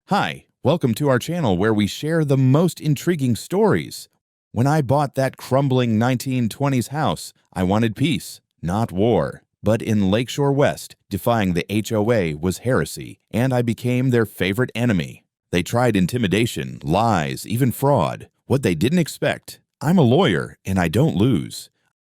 Hi, welcome to our channel where we share the most intriguing stories. When I bought that crumbling 1920s house, I wanted peace, not war. But in Lakeshore West, defying the HOA was heresy, and I became their favorite enemy. They tried intimidation, lies, even fraud. What they didn't expect. I'm a lawyer, and I don't lose.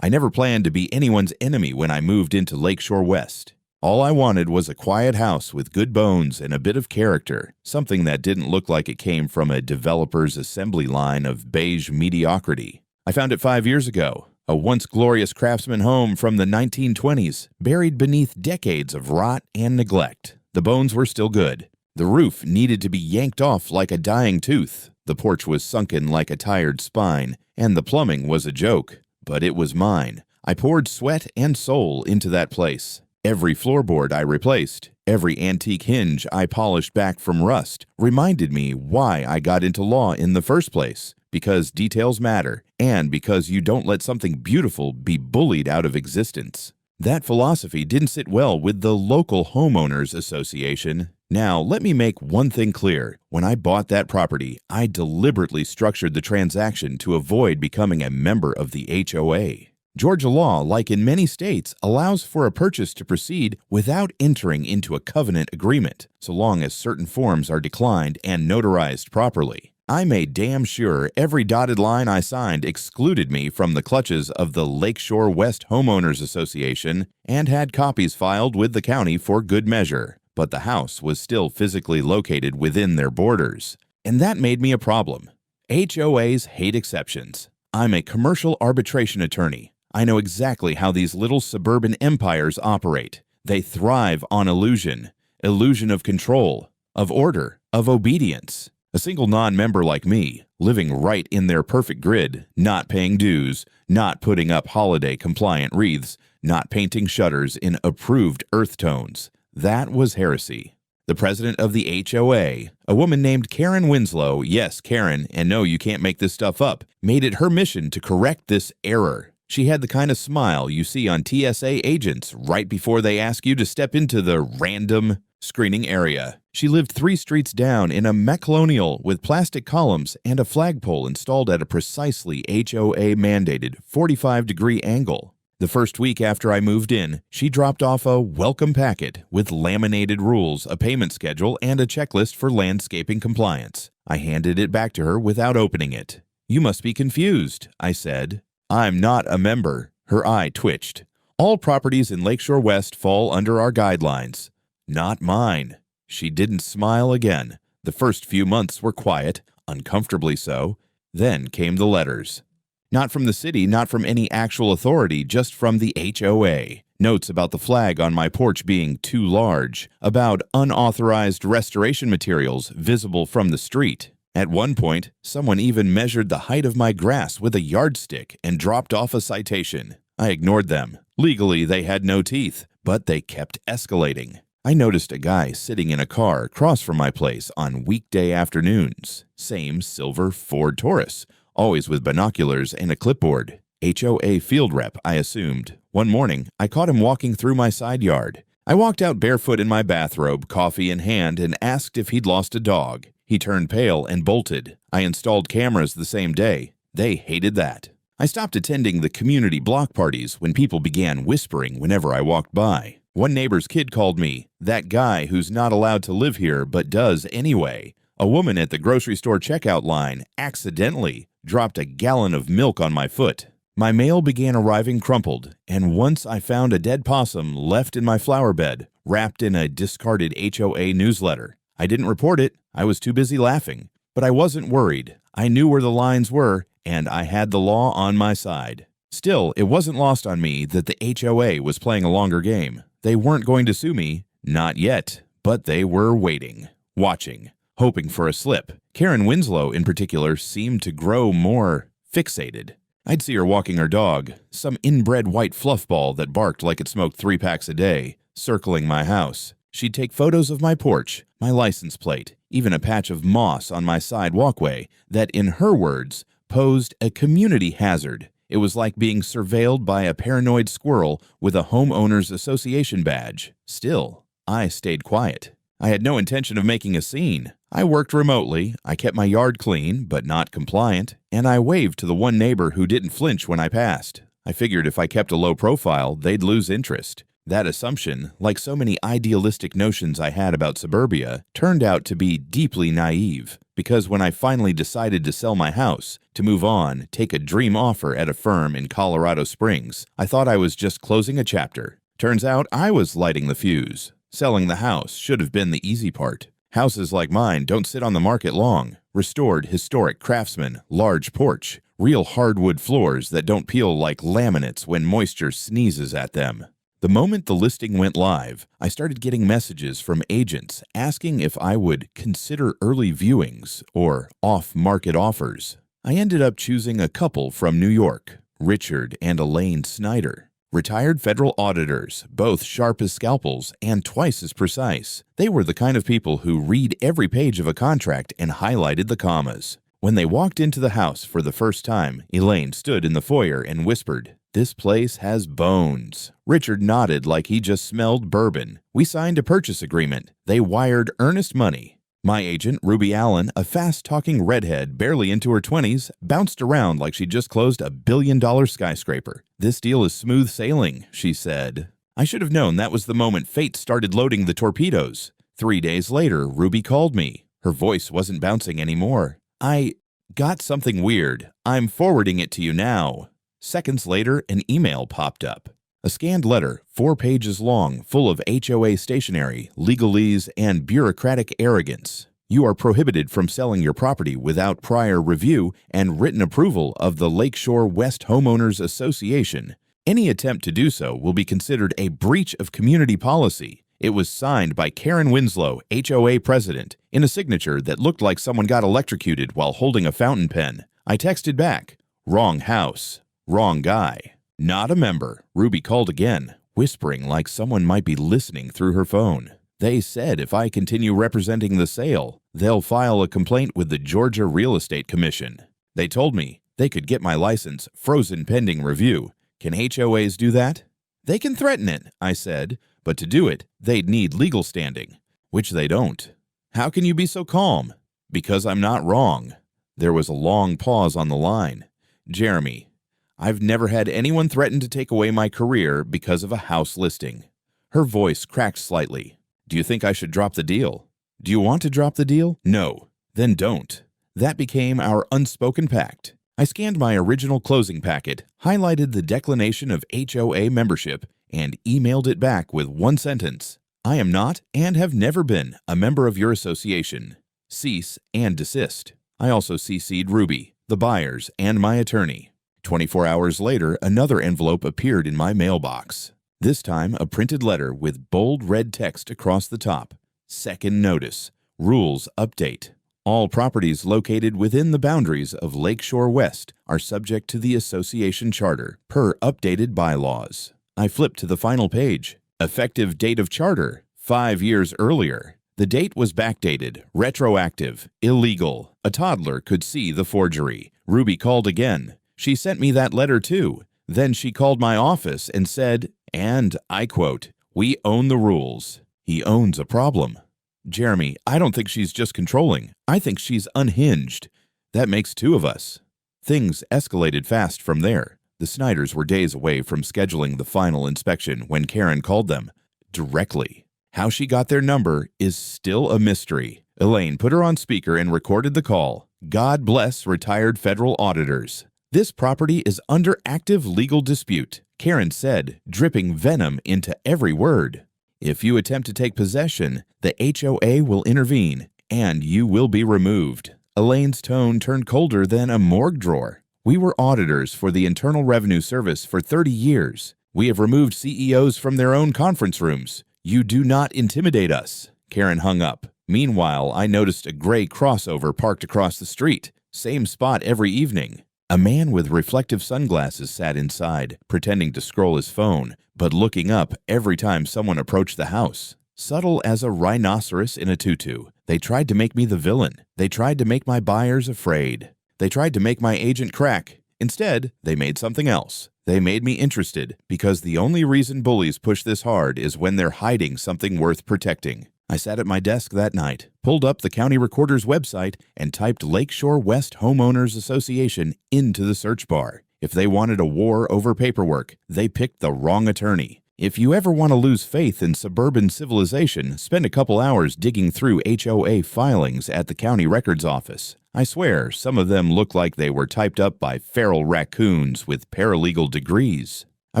I never planned to be anyone's enemy when I moved into Lakeshore West. All I wanted was a quiet house with good bones and a bit of character, something that didn't look like it came from a developer's assembly line of beige mediocrity. I found it 5 years ago, a once glorious craftsman home from the 1920s, buried beneath decades of rot and neglect. The bones were still good. The roof needed to be yanked off like a dying tooth. The porch was sunken like a tired spine, and the plumbing was a joke. But it was mine. I poured sweat and soul into that place. Every floorboard I replaced, every antique hinge I polished back from rust, reminded me why I got into law in the first place. Because details matter, and because you don't let something beautiful be bullied out of existence. That philosophy didn't sit well with the local homeowners association. Now, let me make one thing clear. When I bought that property, I deliberately structured the transaction to avoid becoming a member of the HOA. Georgia law, like in many states, allows for a purchase to proceed without entering into a covenant agreement, so long as certain forms are declined and notarized properly. I made damn sure every dotted line I signed excluded me from the clutches of the Lakeshore West Homeowners Association and had copies filed with the county for good measure, but the house was still physically located within their borders. And that made me a problem. HOAs hate exceptions. I'm a commercial arbitration attorney. I know exactly how these little suburban empires operate. They thrive on illusion of control, of order, of obedience. A single non-member like me, living right in their perfect grid, not paying dues, not putting up holiday-compliant wreaths, not painting shutters in approved earth tones. That was heresy. The president of the HOA, a woman named Karen Winslow, yes, Karen, and no, you can't make this stuff up, made it her mission to correct this error. She had the kind of smile you see on TSA agents right before they ask you to step into the random screening area. She lived 3 streets down in a McColonial with plastic columns and a flagpole installed at a precisely HOA-mandated 45-degree angle. The first week after I moved in, she dropped off a welcome packet with laminated rules, a payment schedule, and a checklist for landscaping compliance. I handed it back to her without opening it. "You must be confused," I said. "I'm not a member." Her eye twitched. "All properties in Lakeshore West fall under our guidelines." "Not mine." She didn't smile again. The first few months were quiet, uncomfortably so. Then came the letters. Not from the city, not from any actual authority, just from the HOA. Notes about the flag on my porch being too large, about unauthorized restoration materials visible from the street. At one point, someone even measured the height of my grass with a yardstick and dropped off a citation. I ignored them. Legally, they had no teeth, but they kept escalating. I noticed a guy sitting in a car across from my place on weekday afternoons. Same silver Ford Taurus, always with binoculars and a clipboard. HOA field rep, I assumed. One morning, I caught him walking through my side yard. I walked out barefoot in my bathrobe, coffee in hand, and asked if he'd lost a dog. He turned pale and bolted. I installed cameras the same day. They hated that. I stopped attending the community block parties when people began whispering whenever I walked by. One neighbor's kid called me, "that guy who's not allowed to live here but does anyway." A woman at the grocery store checkout line accidentally dropped a gallon of milk on my foot. My mail began arriving crumpled, and once I found a dead possum left in my flower bed, wrapped in a discarded HOA newsletter. I didn't report it. I was too busy laughing. But I wasn't worried. I knew where the lines were, and I had the law on my side. Still, it wasn't lost on me that the HOA was playing a longer game. They weren't going to sue me. Not yet. But they were waiting, watching, hoping for a slip. Karen Winslow, in particular, seemed to grow more fixated. I'd see her walking her dog, some inbred white fluff ball that barked like it smoked 3 packs a day, circling my house. She'd take photos of my porch, my license plate, even a patch of moss on my side walkway that, in her words, posed a community hazard. It was like being surveilled by a paranoid squirrel with a homeowners association badge. Still, I stayed quiet. I had no intention of making a scene. I worked remotely, I kept my yard clean but not compliant, and I waved to the one neighbor who didn't flinch when I passed. I figured if I kept a low profile, they'd lose interest. That assumption, like so many idealistic notions I had about suburbia, turned out to be deeply naive, because when I finally decided to sell my house, to move on, take a dream offer at a firm in Colorado Springs, I thought I was just closing a chapter. Turns out I was lighting the fuse. Selling the house should have been the easy part. Houses like mine don't sit on the market long. Restored historic craftsman, large porch, real hardwood floors that don't peel like laminates when moisture sneezes at them. The moment the listing went live, I started getting messages from agents asking if I would consider early viewings or off-market offers. I ended up choosing a couple from New York, Richard and Elaine Snyder. Retired federal auditors, both sharp as scalpels and twice as precise. They were the kind of people who read every page of a contract and highlighted the commas. When they walked into the house for the first time, Elaine stood in the foyer and whispered, "This place has bones." Richard nodded like he just smelled bourbon. We signed a purchase agreement. They wired earnest money. My agent, Ruby Allen, a fast-talking redhead barely into her 20s, bounced around like she just closed a billion-dollar skyscraper. "This deal is smooth sailing," she said. I should have known that was the moment fate started loading the torpedoes. 3 days later, Ruby called me. Her voice wasn't bouncing anymore. "I got something weird. I'm forwarding it to you now." Seconds later, an email popped up. A scanned letter, 4 pages long, full of HOA stationery, legalese, and bureaucratic arrogance. "You are prohibited from selling your property without prior review and written approval of the Lakeshore West Homeowners Association. Any attempt to do so will be considered a breach of community policy." It was signed by Karen Winslow, HOA president, in a signature that looked like someone got electrocuted while holding a fountain pen. I texted back, "Wrong house. Wrong guy." "Not a member." Ruby called again, whispering like someone might be listening through her phone. "They said if I continue representing the sale, they'll file a complaint with the Georgia Real Estate Commission. They told me they could get my license frozen pending review. Can HOAs do that?" "They can threaten it," I said, "but to do it, they'd need legal standing," which they don't. "How can you be so calm?" "Because I'm not wrong." There was a long pause on the line. "Jeremy, I've never had anyone threaten to take away my career because of a house listing." Her voice cracked slightly. "Do you think I should drop the deal?" "Do you want to drop the deal?" "No." "Then don't." That became our unspoken pact. I scanned my original closing packet, highlighted the declination of HOA membership, and emailed it back with one sentence. "I am not and have never been a member of your association. Cease and desist." I also CC'd Ruby, the buyers, and my attorney. 24 hours later, another envelope appeared in my mailbox. This time, a printed letter with bold red text across the top. "Second notice. Rules update. All properties located within the boundaries of Lakeshore West are subject to the association charter, per updated bylaws." I flipped to the final page. Effective date of charter, 5 years earlier. The date was backdated, retroactive, illegal. A toddler could see the forgery. Ruby called again. She sent me that letter too. Then she called my office and said, and I quote, "We own the rules." He owns a problem. "Jeremy, I don't think she's just controlling. I think she's unhinged. That makes 2 of us." Things escalated fast from there. The Snyders were days away from scheduling the final inspection when Karen called them directly. How she got their number is still a mystery. Elaine put her on speaker and recorded the call. "God bless retired federal auditors. This property is under active legal dispute," Karen said, dripping venom into every word. "If you attempt to take possession, the HOA will intervene, and you will be removed." Elaine's tone turned colder than a morgue drawer. "We were auditors for the Internal Revenue Service for 30 years. We have removed CEOs from their own conference rooms. You do not intimidate us." Karen hung up. Meanwhile, I noticed a gray crossover parked across the street. Same spot every evening. A man with reflective sunglasses sat inside, pretending to scroll his phone, but looking up every time someone approached the house. Subtle as a rhinoceros in a tutu, they tried to make me the villain. They tried to make my buyers afraid. They tried to make my agent crack. Instead, they made something else. They made me interested, because the only reason bullies push this hard is when they're hiding something worth protecting. I sat at my desk that night, pulled up the county recorder's website, and typed Lakeshore West Homeowners Association into the search bar. If they wanted a war over paperwork, they picked the wrong attorney. If you ever want to lose faith in suburban civilization, spend a couple hours digging through HOA filings at the county records office. I swear, some of them look like they were typed up by feral raccoons with paralegal degrees. I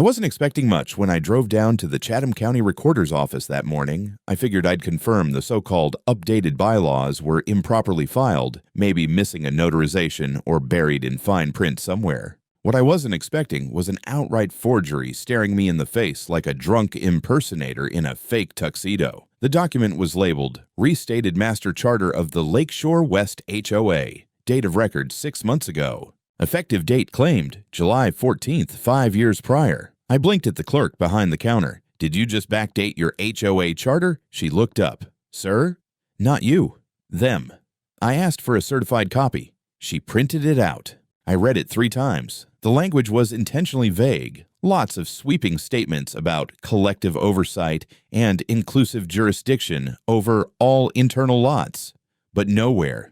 wasn't expecting much when I drove down to the Chatham County Recorder's office that morning. I figured I'd confirm the so-called updated bylaws were improperly filed, maybe missing a notarization or buried in fine print somewhere. What I wasn't expecting was an outright forgery staring me in the face like a drunk impersonator in a fake tuxedo. The document was labeled Restated Master Charter of the Lakeshore West HOA, date of record 6 months ago. Effective date claimed July 14th, 5 years prior. I blinked at the clerk behind the counter. Did you just backdate your HOA charter? She looked up. Sir? Not you. Them. I asked for a certified copy. She printed it out. I read it 3 times. The language was intentionally vague. Lots of sweeping statements about collective oversight and inclusive jurisdiction over all internal lots. But nowhere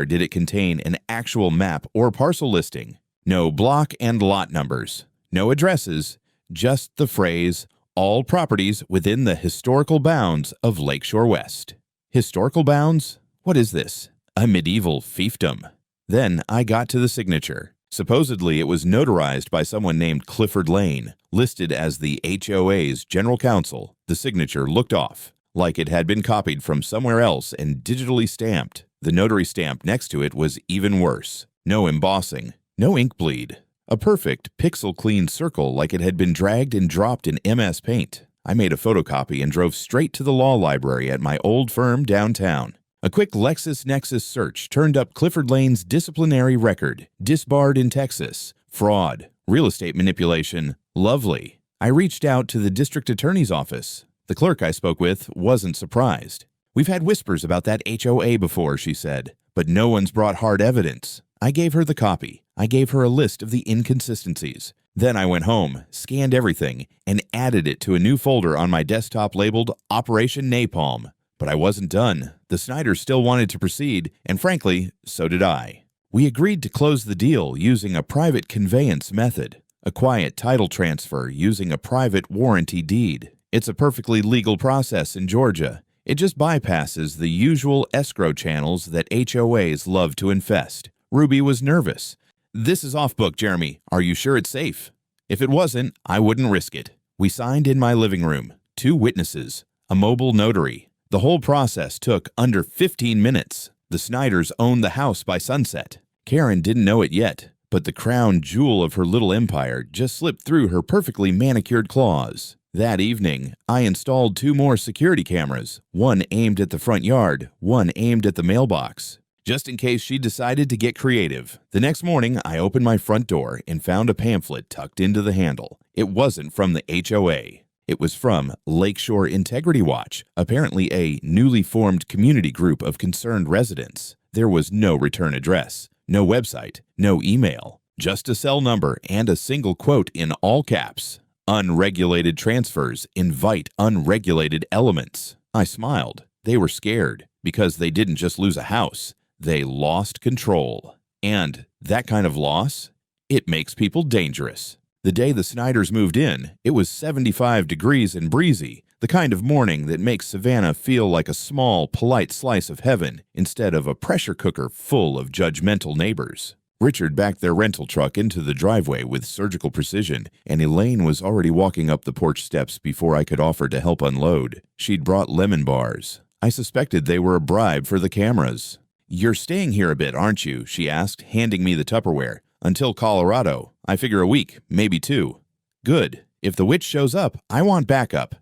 did it contain an actual map or parcel listing. No block and lot numbers. No addresses. Just the phrase, all properties within the historical bounds of Lakeshore West. Historical bounds? What is this? A medieval fiefdom. Then I got to the signature. Supposedly, it was notarized by someone named Clifford Lane, listed as the HOA's general counsel. The signature looked off, like it had been copied from somewhere else and digitally stamped. The notary stamp next to it was even worse. No embossing, no ink bleed. A perfect, pixel-clean circle like it had been dragged and dropped in MS Paint. I made a photocopy and drove straight to the law library at my old firm downtown. A quick LexisNexis search turned up Clifford Lane's disciplinary record, disbarred in Texas, fraud, real estate manipulation, lovely. I reached out to the district attorney's office. The clerk I spoke with wasn't surprised. We've had whispers about that HOA before, she said, but no one's brought hard evidence. I gave her the copy. I gave her a list of the inconsistencies. Then I went home, scanned everything, and added it to a new folder on my desktop labeled Operation Napalm. But I wasn't done. The Snyders still wanted to proceed, and frankly, so did I. We agreed to close the deal using a private conveyance method, a quiet title transfer using a private warranty deed. It's a perfectly legal process in Georgia. It just bypasses the usual escrow channels that HOAs love to infest. Ruby was nervous. This is off book, Jeremy. Are you sure it's safe? If it wasn't, I wouldn't risk it. We signed in my living room. 2 witnesses. A mobile notary. The whole process took under 15 minutes. The Snyders owned the house by sunset. Karen didn't know it yet, but the crown jewel of her little empire just slipped through her perfectly manicured claws. That evening, I installed 2 more security cameras, one aimed at the front yard, one aimed at the mailbox, just in case she decided to get creative. The next morning, I opened my front door and found a pamphlet tucked into the handle. It wasn't from the HOA. It was from Lakeshore Integrity Watch, apparently a newly formed community group of concerned residents. There was no return address, no website, no email, just a cell number and a single quote in all caps. Unregulated transfers invite unregulated elements. I smiled. They were scared because they didn't just lose a house. They lost control. And that kind of loss, it makes people dangerous. The day the Snyders moved in, it was 75 degrees and breezy, the kind of morning that makes Savannah feel like a small, polite slice of heaven instead of a pressure cooker full of judgmental neighbors. Richard backed their rental truck into the driveway with surgical precision, and Elaine was already walking up the porch steps before I could offer to help unload. She'd brought lemon bars. I suspected they were a bribe for the cameras. "You're staying here a bit, aren't you?" she asked, handing me the Tupperware. "Until Colorado. I figure a week, maybe 2. "Good. If the witch shows up, I want backup."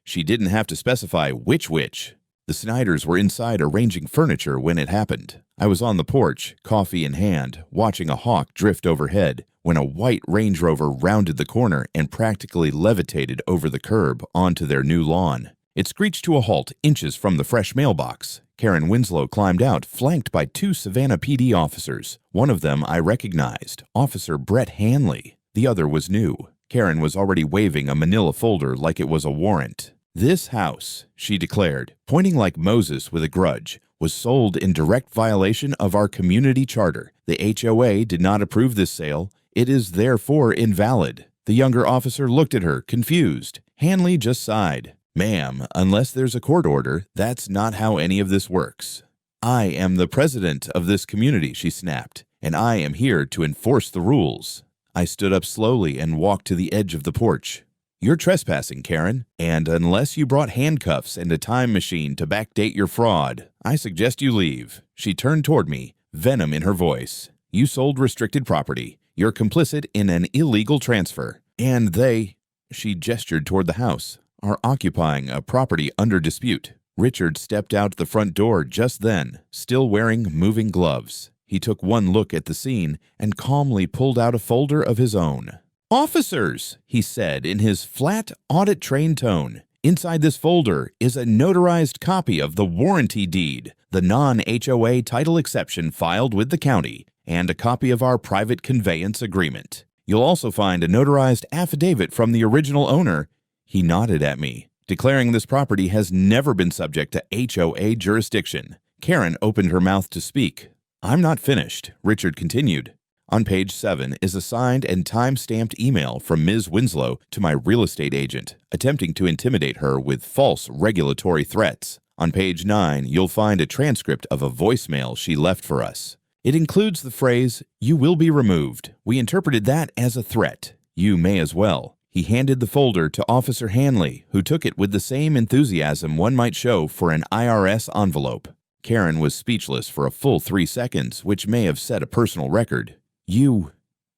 She didn't have to specify which witch. The Snyders were inside arranging furniture when it happened. I was on the porch, coffee in hand, watching a hawk drift overhead, when a white Range Rover rounded the corner and practically levitated over the curb onto their new lawn. It screeched to a halt inches from the fresh mailbox. Karen Winslow climbed out, flanked by 2 Savannah PD officers. One of them I recognized, Officer Brett Hanley. The other was new. Karen was already waving a manila folder like it was a warrant. "This house," she declared, pointing like Moses with a grudge, "was sold in direct violation of our community charter. The HOA did not approve this sale. It is therefore invalid." The younger officer looked at her, confused. Hanley just sighed. "Ma'am, unless there's a court order, that's not how any of this works." "I am the president of this community," she snapped, "and I am here to enforce the rules." I stood up slowly and walked to the edge of the porch. "You're trespassing, Karen, and unless you brought handcuffs and a time machine to backdate your fraud, I suggest you leave." She turned toward me, venom in her voice. "You sold restricted property. You're complicit in an illegal transfer. And they," she gestured toward the house, "are occupying a property under dispute." Richard stepped out the front door just then, still wearing moving gloves. He took one look at the scene and calmly pulled out a folder of his own. "Officers," he said in his flat, audit-trained tone, "inside this folder is a notarized copy of the warranty deed, the non-HOA title exception filed with the county, and a copy of our private conveyance agreement. You'll also find a notarized affidavit from the original owner." He nodded at me, declaring this property has never been subject to HOA jurisdiction. Karen opened her mouth to speak. "I'm not finished," Richard continued. On page 7 is a signed and time-stamped email from Ms. Winslow to my real estate agent, attempting to intimidate her with false regulatory threats. On page 9, you'll find a transcript of a voicemail she left for us. It includes the phrase, "You will be removed." We interpreted that as a threat. You may as well. He handed the folder to Officer Hanley, who took it with the same enthusiasm one might show for an IRS envelope. Karen was speechless for a full 3 seconds, which may have set a personal record. You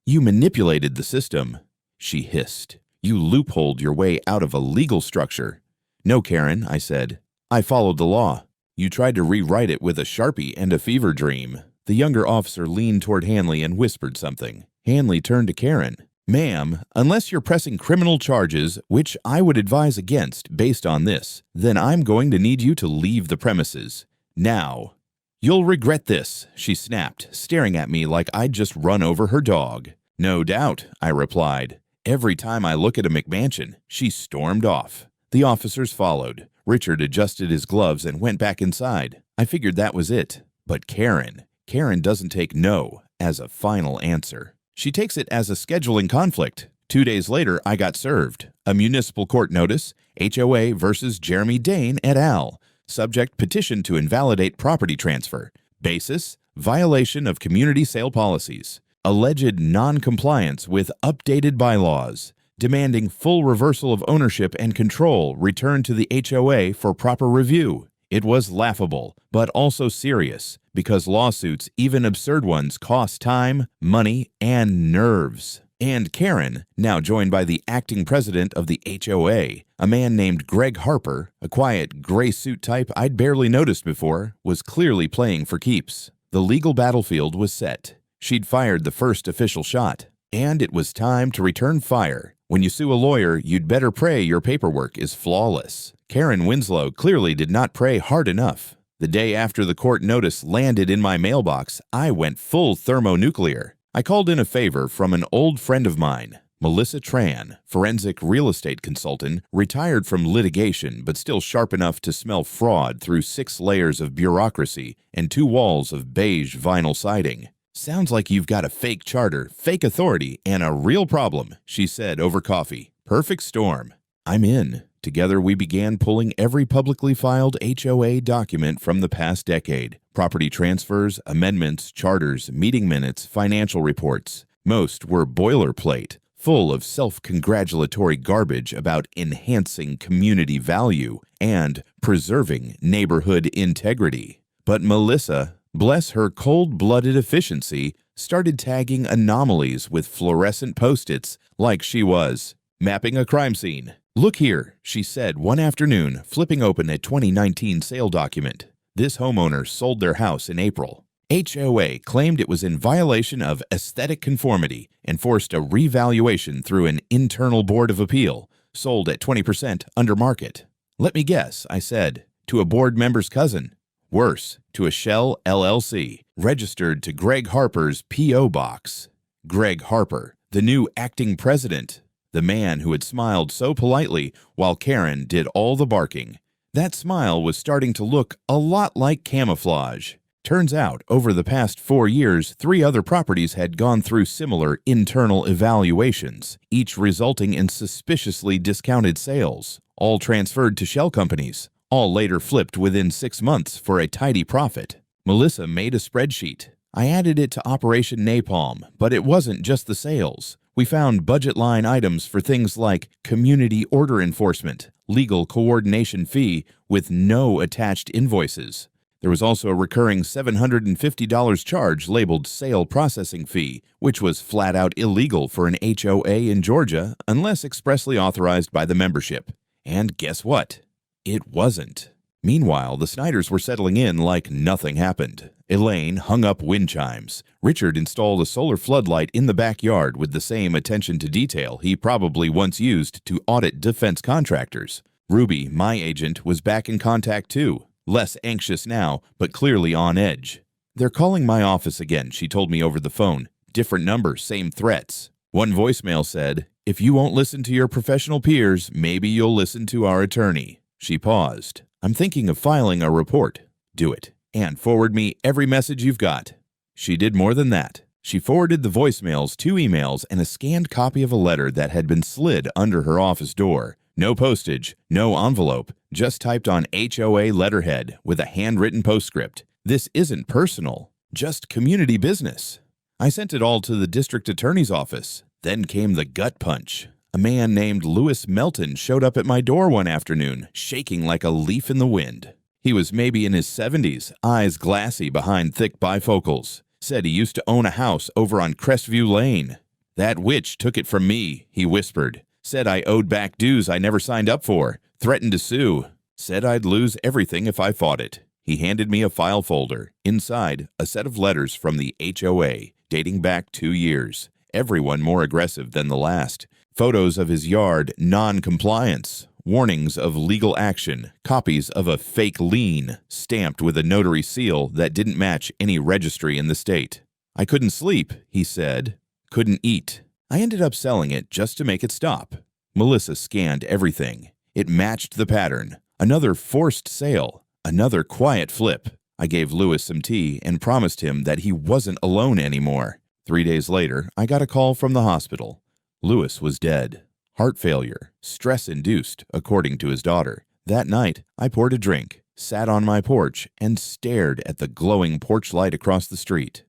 manipulated the system," she hissed. "You loopholed your way out of a legal structure." "No, Karen," I said. "I followed the law. You tried to rewrite it with a Sharpie and a fever dream." The younger officer leaned toward Hanley and whispered something. Hanley turned to Karen. "Ma'am, unless you're pressing criminal charges, which I would advise against based on this, then I'm going to need you to leave the premises. Now." "You'll regret this," she snapped, staring at me like I'd just run over her dog. "No doubt," I replied. "Every time I look at a McMansion," she stormed off. The officers followed. Richard adjusted his gloves and went back inside. I figured that was it. But Karen doesn't take no as a final answer. She takes it as a scheduling conflict. 2 days later, I got served. A municipal court notice, HOA versus Jeremy Dane et al. Subject, petition to invalidate property transfer. Basis, violation of community sale policies. Alleged non-compliance with updated bylaws. Demanding full reversal of ownership and control returned to the HOA for proper review. It was laughable, but also serious, because lawsuits, even absurd ones, cost time, money, and nerves. And Karen, now joined by the acting president of the HOA, a man named Greg Harper, a quiet, gray suit type I'd barely noticed before, was clearly playing for keeps. The legal battlefield was set. She'd fired the first official shot. And it was time to return fire. When you sue a lawyer, you'd better pray your paperwork is flawless. Karen Winslow clearly did not pray hard enough. The day after the court notice landed in my mailbox, I went full thermonuclear. I called in a favor from an old friend of mine, Melissa Tran, forensic real estate consultant, retired from litigation but still sharp enough to smell fraud through 6 layers of bureaucracy and 2 walls of beige vinyl siding. "Sounds like you've got a fake charter, fake authority, and a real problem," she said over coffee. "Perfect storm." I'm in. Together we began pulling every publicly filed HOA document from the past decade. Property transfers, amendments, charters, meeting minutes, financial reports. Most were boilerplate, full of self-congratulatory garbage about enhancing community value and preserving neighborhood integrity. But Melissa, bless her cold-blooded efficiency, started tagging anomalies with fluorescent post-its like she was mapping a crime scene. "Look here," she said one afternoon, flipping open a 2019 sale document. This homeowner sold their house in April. HOA claimed it was in violation of aesthetic conformity and forced a revaluation through an internal board of appeal, sold at 20% under market. "Let me guess," I said, "to a board member's cousin." Worse, to a shell LLC, registered to Greg Harper's P.O. box. Greg Harper, the new acting president. the man who had smiled so politely while Karen did all the barking. That smile was starting to look a lot like camouflage. Turns out, over the past 4 years, 3 other properties had gone through similar internal evaluations, each resulting in suspiciously discounted sales, all transferred to shell companies, all later flipped within 6 months for a tidy profit. Melissa made a spreadsheet. I added it to Operation Napalm, but it wasn't just the sales. We found budget line items for things like community order enforcement, legal coordination fee with no attached invoices. There was also a recurring $750 charge labeled sale processing fee, which was flat out illegal for an HOA in Georgia unless expressly authorized by the membership. And guess what? It wasn't. Meanwhile, the Snyders were settling in like nothing happened. Elaine hung up wind chimes. Richard installed a solar floodlight in the backyard with the same attention to detail he probably once used to audit defense contractors. Ruby, my agent, was back in contact too. Less anxious now, but clearly on edge. "They're calling my office again," she told me over the phone. "Different number, same threats." One voicemail said, "If you won't listen to your professional peers, maybe you'll listen to our attorney." She paused. "I'm thinking of filing a report." "Do it. And forward me every message you've got." She did more than that. She forwarded the voicemails, 2 emails, and a scanned copy of a letter that had been slid under her office door. No postage, no envelope, just typed on HOA letterhead with a handwritten postscript. "This isn't personal, just community business." I sent it all to the district attorney's office. Then came the gut punch. A man named Louis Melton showed up at my door one afternoon, shaking like a leaf in the wind. He was maybe in his 70s, eyes glassy behind thick bifocals. Said he used to own a house over on Crestview Lane. "That witch took it from me," he whispered. "Said I owed back dues I never signed up for. Threatened to sue. Said I'd lose everything if I fought it." He handed me a file folder. Inside, a set of letters from the HOA, dating back 2 years. Everyone more aggressive than the last. Photos of his yard non-compliance. Warnings of legal action. Copies of a fake lien, stamped with a notary seal that didn't match any registry in the state. "I couldn't sleep," he said. "Couldn't eat." I ended up selling it just to make it stop. Melissa scanned everything. It matched the pattern. Another forced sale. Another quiet flip. I gave Louis some tea and promised him that he wasn't alone anymore. 3 days later, I got a call from the hospital. Louis was dead. Heart failure. Stress-induced, according to his daughter. That night, I poured a drink, sat on my porch, and stared at the glowing porch light across the street.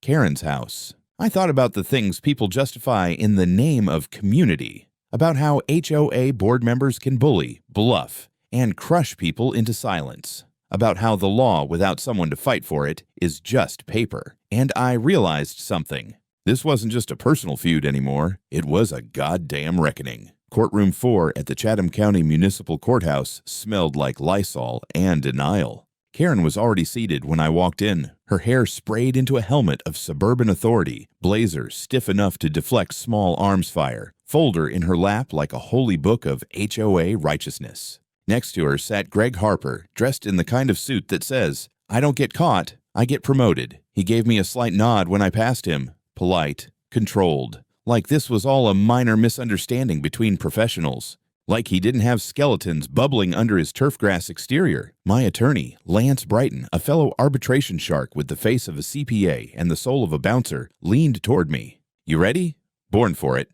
Karen's house. I thought about the things people justify in the name of community, about how HOA board members can bully, bluff, and crush people into silence, about how the law without someone to fight for it is just paper. And I realized something. This wasn't just a personal feud anymore, it was a goddamn reckoning. Courtroom 4 at the Chatham County Municipal Courthouse smelled like Lysol and denial. Karen was already seated when I walked in, her hair sprayed into a helmet of suburban authority, blazer stiff enough to deflect small arms fire, folder in her lap like a holy book of HOA righteousness. Next to her sat Greg Harper, dressed in the kind of suit that says, "I don't get caught, I get promoted." He gave me a slight nod when I passed him, polite, controlled, like this was all a minor misunderstanding between professionals. Like he didn't have skeletons bubbling under his turfgrass exterior. My attorney, Lance Brighton, a fellow arbitration shark with the face of a CPA and the soul of a bouncer, leaned toward me. "You ready?" "Born for it."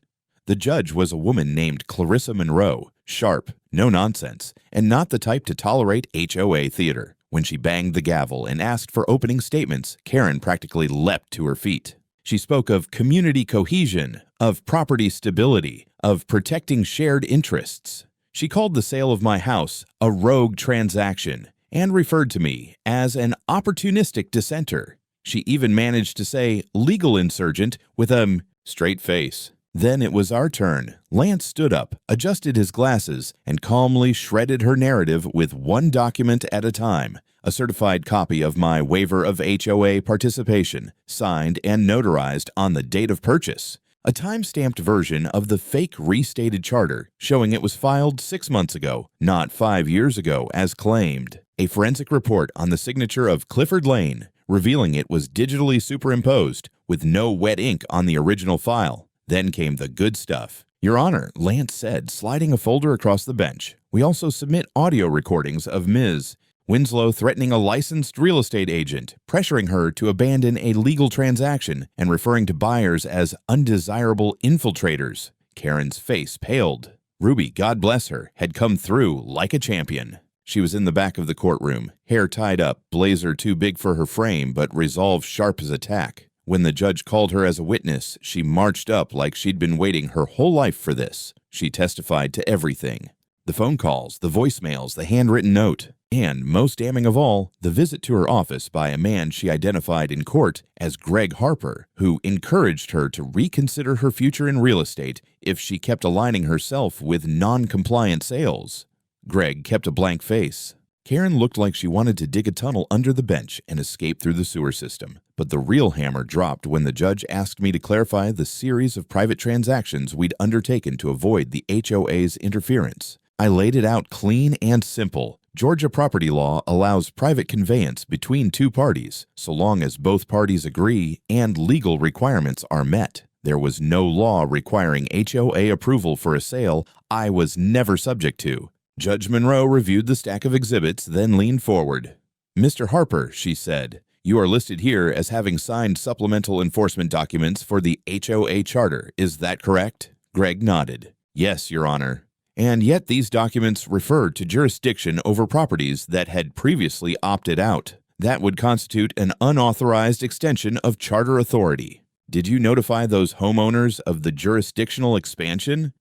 The judge was a woman named Clarissa Monroe, sharp, no nonsense, and not the type to tolerate HOA theater. When she banged the gavel and asked for opening statements, Karen practically leapt to her feet. She spoke of community cohesion, of property stability, of protecting shared interests. She called the sale of my house a rogue transaction and referred to me as an opportunistic dissenter. She even managed to say legal insurgent with a straight face. Then it was our turn. Lance stood up, adjusted his glasses, and calmly shredded her narrative with one document at a time. A certified copy of my waiver of HOA participation, signed and notarized on the date of purchase. A time-stamped version of the fake restated charter showing it was filed 6 months ago, not 5 years ago as claimed. A forensic report on the signature of Clifford Lane, revealing it was digitally superimposed with no wet ink on the original file. Then came the good stuff. Your Honor, Lance said, sliding a folder across the bench. We also submit audio recordings of Ms. Winslow threatening a licensed real estate agent, pressuring her to abandon a legal transaction, and referring to buyers as undesirable infiltrators. Karen's face paled. Ruby, God bless her, had come through like a champion. She was in the back of the courtroom, hair tied up, blazer too big for her frame, but resolve sharp as a tack. When the judge called her as a witness, she marched up like she'd been waiting her whole life for this. She testified to everything. The phone calls, the voicemails, the handwritten note, and, most damning of all, the visit to her office by a man she identified in court as Greg Harper, who encouraged her to reconsider her future in real estate if she kept aligning herself with non-compliant sales. Greg kept a blank face. Karen looked like she wanted to dig a tunnel under the bench and escape through the sewer system. But the real hammer dropped when the judge asked me to clarify the series of private transactions we'd undertaken to avoid the HOA's interference. I laid it out clean and simple. Georgia property law allows private conveyance between two parties, so long as both parties agree and legal requirements are met. There was no law requiring HOA approval for a sale I was never subject to. Judge Monroe reviewed the stack of exhibits, then leaned forward. "Mr. Harper," she said, "you are listed here as having signed supplemental enforcement documents for the HOA charter. Is that correct?" Greg nodded. "Yes, Your Honor." And yet these documents referred to jurisdiction over properties that had previously opted out. That would constitute an unauthorized extension of charter authority. Did you notify those homeowners of the jurisdictional expansion?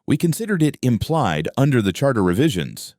We considered it implied under the charter revisions.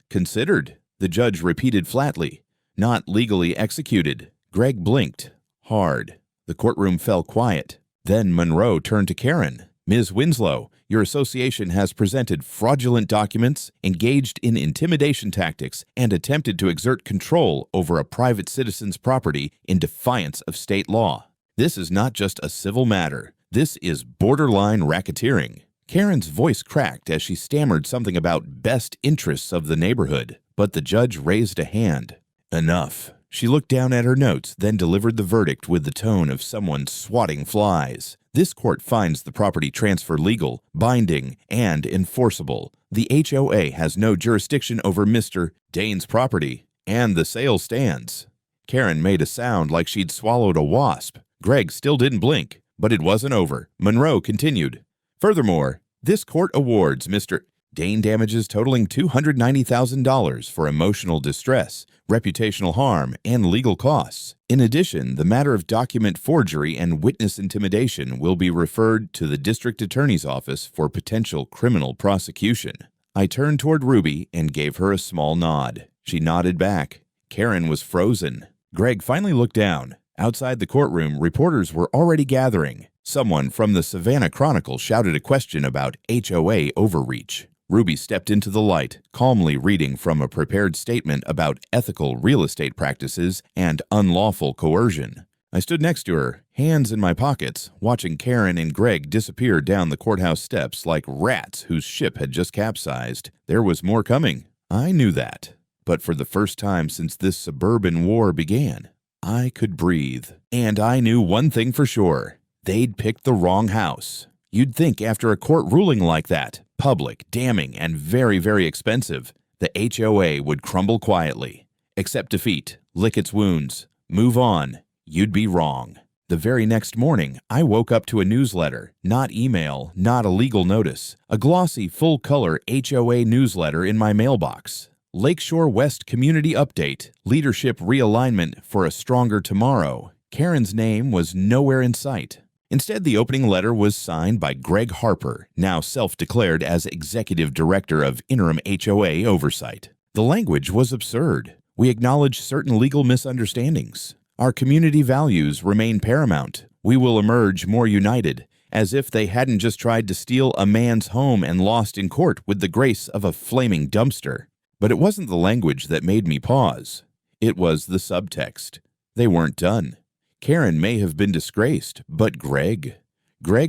Considered, the judge repeated flatly. Not legally executed. Greg blinked. Hard. The courtroom fell quiet. Then Monroe turned to Karen. "Ms. Winslow, your association has presented fraudulent documents, engaged in intimidation tactics, and attempted to exert control over a private citizen's property in defiance of state law. This is not just a civil matter. This is borderline racketeering." Karen's voice cracked as she stammered something about best interests of the neighborhood, but the judge raised a hand. "Enough." She looked down at her notes, then delivered the verdict with the tone of someone swatting flies. "This court finds the property transfer legal, binding, and enforceable. The HOA has no jurisdiction over Mr. Dane's property, and the sale stands." Karen made a sound like she'd swallowed a wasp. Greg still didn't blink, but it wasn't over. Monroe continued. "Furthermore, this court awards Mr. Dane damages totaling $290,000 for emotional distress, reputational harm, and legal costs. In addition, the matter of document forgery and witness intimidation will be referred to the district attorney's office for potential criminal prosecution." I turned toward Ruby and gave her a small nod. She nodded back. Karen was frozen. Greg finally looked down. Outside the courtroom, reporters were already gathering. Someone from the Savannah Chronicle shouted a question about HOA overreach. Ruby stepped into the light, calmly reading from a prepared statement about ethical real estate practices and unlawful coercion. I stood next to her, hands in my pockets, watching Karen and Greg disappear down the courthouse steps like rats whose ship had just capsized. There was more coming. I knew that. But for the first time since this suburban war began, I could breathe. And I knew one thing for sure. They'd picked the wrong house. You'd think after a court ruling like that, public, damning, and very, very expensive, the HOA would crumble quietly. Accept defeat, lick its wounds, move on. You'd be wrong. The very next morning, I woke up to a newsletter, not email, not a legal notice, a glossy, full-color HOA newsletter in my mailbox. Lakeshore West Community Update, Leadership Realignment for a Stronger Tomorrow. Karen's name was nowhere in sight. Instead, the opening letter was signed by Greg Harper, now self-declared as Executive Director of Interim HOA Oversight. The language was absurd. We acknowledge certain legal misunderstandings. Our community values remain paramount. We will emerge more united, as if they hadn't just tried to steal a man's home and lost in court with the grace of a flaming dumpster. But it wasn't the language that made me pause. It was the subtext. They weren't done. Karen may have been disgraced, but Greg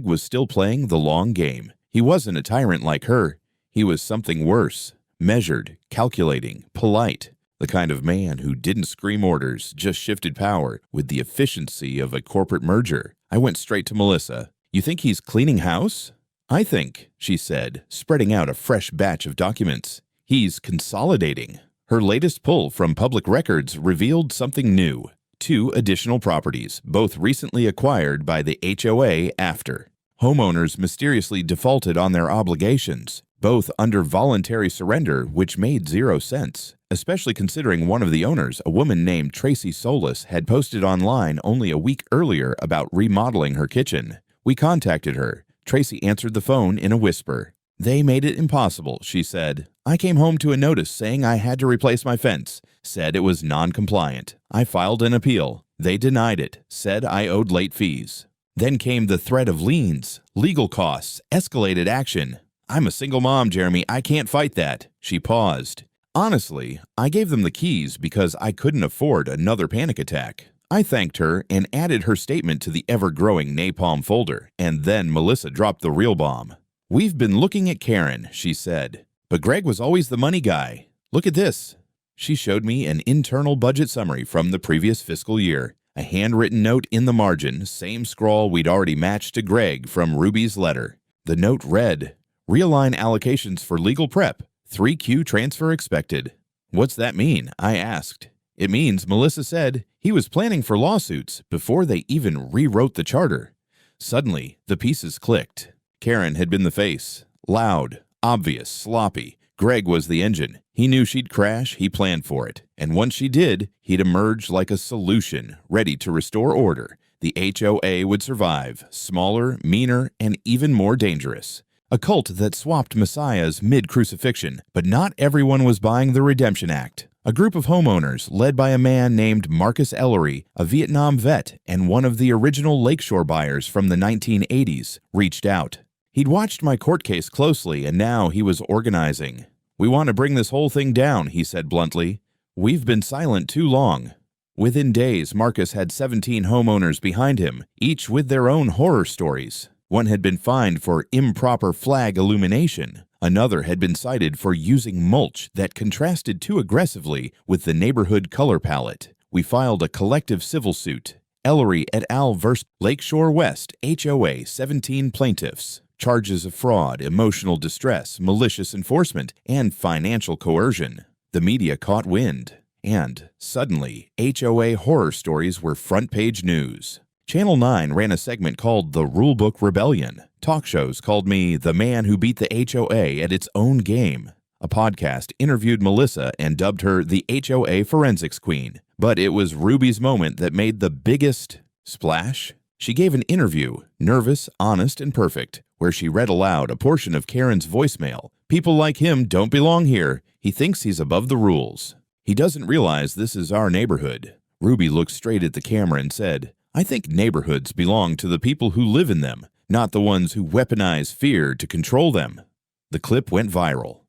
was still playing the long game. He wasn't a tyrant like her. He was something worse, measured, calculating, polite, the kind of man who didn't scream orders, just shifted power with the efficiency of a corporate merger. I went straight to Melissa. "You think he's cleaning house?" "I think," she said, spreading out a fresh batch of documents, "he's consolidating." Her latest pull from public records revealed something new. 2 additional properties, both recently acquired by the HOA after. Homeowners mysteriously defaulted on their obligations, both under voluntary surrender, which made 0 sense, especially considering one of the owners, a woman named Tracy Solis, had posted online only a week earlier about remodeling her kitchen. We contacted her. Tracy answered the phone in a whisper. "They made it impossible," she said. "I came home to a notice saying I had to replace my fence, said it was non-compliant. I filed an appeal. They denied it, said I owed late fees. Then came the threat of liens, legal costs, escalated action. I'm a single mom, Jeremy. I can't fight that." She paused. "Honestly, I gave them the keys because I couldn't afford another panic attack." I thanked her and added her statement to the ever-growing napalm folder, and then Melissa dropped the real bomb. "We've been looking at Karen," she said, "but Greg was always the money guy. Look at this." She showed me an internal budget summary from the previous fiscal year, a handwritten note in the margin, same scrawl we'd already matched to Greg from Ruby's letter. The note read, "Realign allocations for legal prep, 3Q transfer expected." "What's that mean?" I asked. "It means," Melissa said, "he was planning for lawsuits before they even rewrote the charter." Suddenly, the pieces clicked. Karen had been the face. Loud, obvious, sloppy. Greg was the engine. He knew she'd crash, he planned for it. And once she did, he'd emerge like a solution, ready to restore order. The HOA would survive, smaller, meaner, and even more dangerous. A cult that swapped messiahs mid-crucifixion, but not everyone was buying the Redemption Act. A group of homeowners, led by a man named Marcus Ellery, a Vietnam vet and one of the original Lakeshore buyers from the 1980s, reached out. He'd watched my court case closely, and now he was organizing. "We want to bring this whole thing down," he said bluntly. "We've been silent too long." Within days, Marcus had 17 homeowners behind him, each with their own horror stories. One had been fined for improper flag illumination. Another had been cited for using mulch that contrasted too aggressively with the neighborhood color palette. We filed a collective civil suit. Ellery et al. Vs. Lakeshore West, HOA, 17 plaintiffs. Charges of fraud, emotional distress, malicious enforcement, and financial coercion. The media caught wind. And, suddenly, HOA horror stories were front-page news. Channel 9 ran a segment called The Rulebook Rebellion. Talk shows called me the man who beat the HOA at its own game. A podcast interviewed Melissa and dubbed her the HOA Forensics Queen. But it was Ruby's moment that made the biggest splash. She gave an interview, nervous, honest, and perfect, where she read aloud a portion of Karen's voicemail. "People like him don't belong here. He thinks he's above the rules. He doesn't realize this is our neighborhood." Ruby looked straight at the camera and said, "I think neighborhoods belong to the people who live in them, not the ones who weaponize fear to control them." The clip went viral.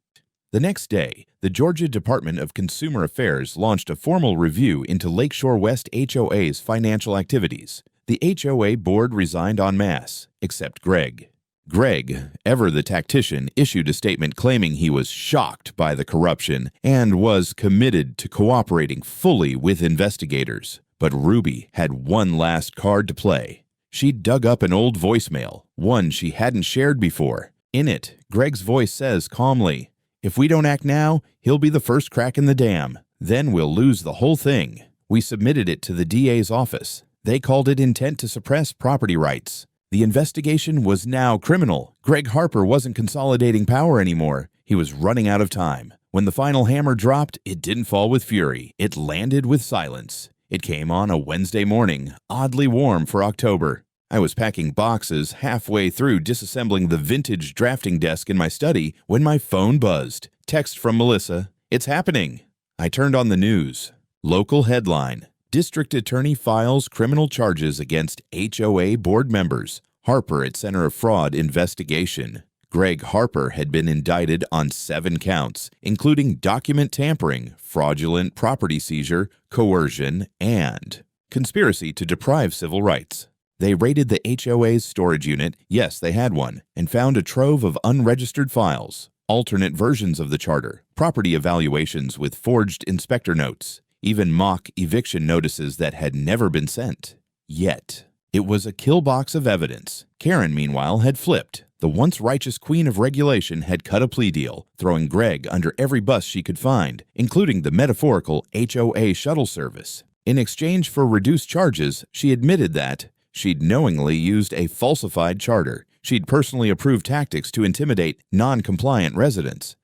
The next day, the Georgia Department of Consumer Affairs launched a formal review into Lakeshore West HOA's financial activities. The HOA board resigned en masse, except Greg. Greg, ever the tactician, issued a statement claiming he was shocked by the corruption and was committed to cooperating fully with investigators. But Ruby had one last card to play. She dug up an old voicemail, one she hadn't shared before. In it, Greg's voice says calmly, "If we don't act now, he'll be the first crack in the dam. Then we'll lose the whole thing." We submitted it to the DA's office. They called it intent to suppress property rights. The investigation was now criminal. Greg Harper wasn't consolidating power anymore. He was running out of time. When the final hammer dropped, it didn't fall with fury. It landed with silence. It came on a Wednesday morning, oddly warm for October. I was packing boxes halfway through disassembling the vintage drafting desk in my study when my phone buzzed. Text from Melissa, "It's happening." I turned on the news. Local headline, District Attorney files criminal charges against HOA board members. Harper at Center of Fraud investigation. Greg Harper had been indicted on 7 counts, including document tampering, fraudulent property seizure, coercion, and conspiracy to deprive civil rights. They raided the HOA's storage unit, yes, they had one, and found a trove of unregistered files, alternate versions of the charter, property evaluations with forged inspector notes, even mock eviction notices that had never been sent. Yet, it was a kill box of evidence. Karen, meanwhile, had flipped. The once righteous queen of regulation had cut a plea deal, throwing Greg under every bus she could find, including the metaphorical HOA shuttle service. In exchange for reduced charges, she admitted that she'd knowingly used a falsified charter. She'd personally approved tactics to intimidate non-compliant residents.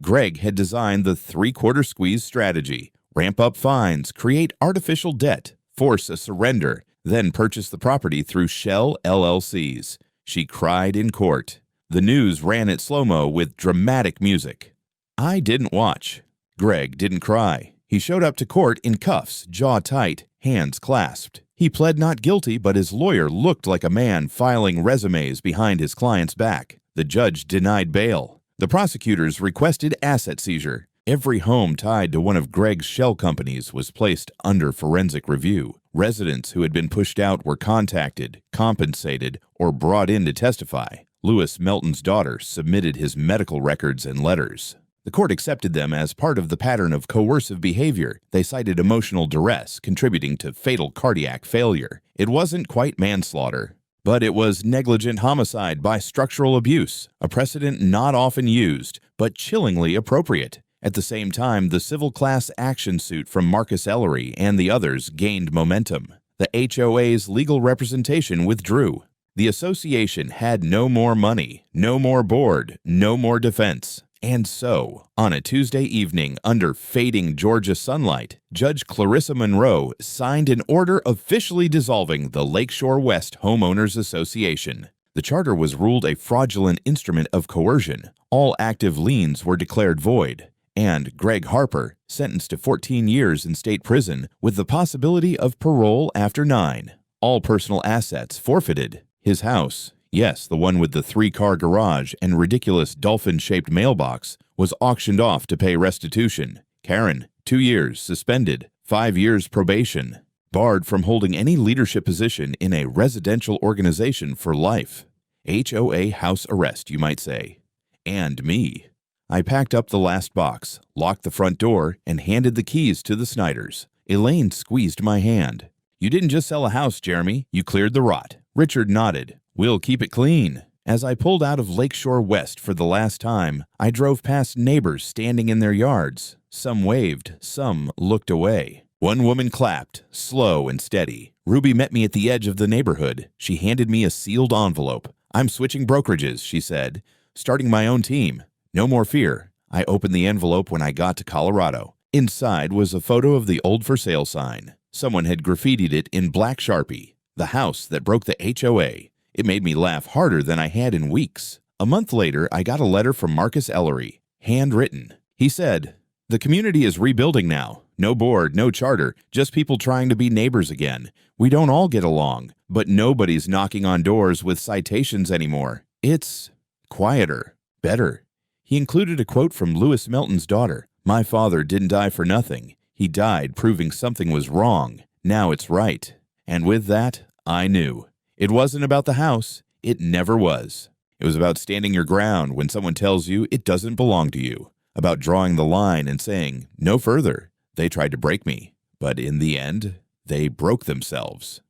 Greg had designed the three-quarter squeeze strategy: ramp up fines, create artificial debt, force a surrender, then purchase the property through shell LLCs. She cried in court. The news ran it slow-mo with dramatic music. I didn't watch. Greg didn't cry. He showed up to court in cuffs, jaw tight, hands clasped. He pled not guilty, but his lawyer looked like a man filing resumes behind his client's back. The judge denied bail. The prosecutors requested asset seizure. Every home tied to one of Greg's shell companies was placed under forensic review. Residents who had been pushed out were contacted, compensated, or brought in to testify. Lewis Melton's daughter submitted his medical records and letters. The court accepted them as part of the pattern of coercive behavior. They cited emotional duress, contributing to fatal cardiac failure. It wasn't quite manslaughter, but it was negligent homicide by structural abuse, a precedent not often used, but chillingly appropriate. At the same time, the civil class action suit from Marcus Ellery and the others gained momentum. The HOA's legal representation withdrew. The association had no more money, no more board, no more defense. And so, on a Tuesday evening under fading Georgia sunlight, Judge Clarissa Monroe signed an order officially dissolving the Lakeshore West Homeowners Association. The charter was ruled a fraudulent instrument of coercion. All active liens were declared void. And Greg Harper, sentenced to 14 years in state prison with the possibility of parole after 9. All personal assets forfeited. His house, yes, the one with the 3-car garage and ridiculous dolphin-shaped mailbox, was auctioned off to pay restitution. Karen, 2 years, suspended, 5 years probation, barred from holding any leadership position in a residential organization for life. HOA house arrest, you might say. And me. I packed up the last box, locked the front door, and handed the keys to the Snyders. Elaine squeezed my hand. "You didn't just sell a house, Jeremy. You cleared the rot." Richard nodded. "We'll keep it clean." As I pulled out of Lakeshore West for the last time, I drove past neighbors standing in their yards. Some waved, some looked away. One woman clapped, slow and steady. Ruby met me at the edge of the neighborhood. She handed me a sealed envelope. "I'm switching brokerages," she said. "Starting my own team. No more fear." I opened the envelope when I got to Colorado. Inside was a photo of the old for sale sign. Someone had graffitied it in black Sharpie. "The house that broke the HOA." It made me laugh harder than I had in weeks. A month later, I got a letter from Marcus Ellery, handwritten. He said, "The community is rebuilding now. No board, no charter, just people trying to be neighbors again. We don't all get along, but nobody's knocking on doors with citations anymore. It's quieter, better." He included a quote from Lewis Melton's daughter. "My father didn't die for nothing. He died proving something was wrong. Now it's right." And with that, I knew. It wasn't about the house. It never was. It was about standing your ground when someone tells you it doesn't belong to you. About drawing the line and saying, "No further." They tried to break me, but in the end, they broke themselves.